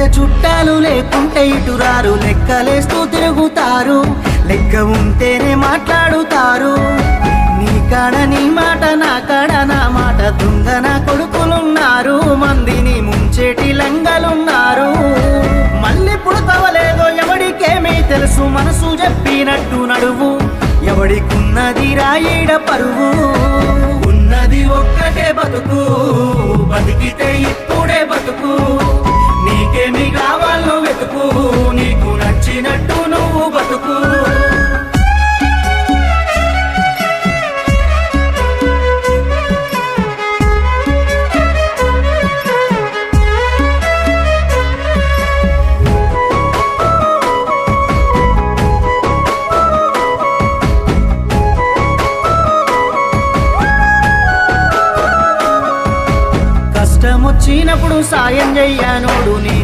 లేకుంటే చుట్టాలు లేకుంటే ఇటురారు లెక్కలేస్తూ తిరుగుతారు లెక్క ఉంటేనే మాట్లాడుతారు నీ కాడ నీ మాట నా కాడ నా మాట దొంగ నా కొడుకులున్నారు మందిని ముంచేటి లంగలున్నారు మళ్ళీ పుడతవలేదో ఎవడికేమీ తెలుసు మనసు చెప్పినట్టు నడువు ఎవడికున్నది రాయిడ పరువు ఉన్నది ఒక్కటే బతుకు బతికితే ఇప్పుడే బతుకు నీకేమి కావాలో వెతుకు నీకు నచ్చినట్టు నువ్వు బతుకు కష్టమొచ్చినప్పుడు సాయం చెయ్యనోడు నీ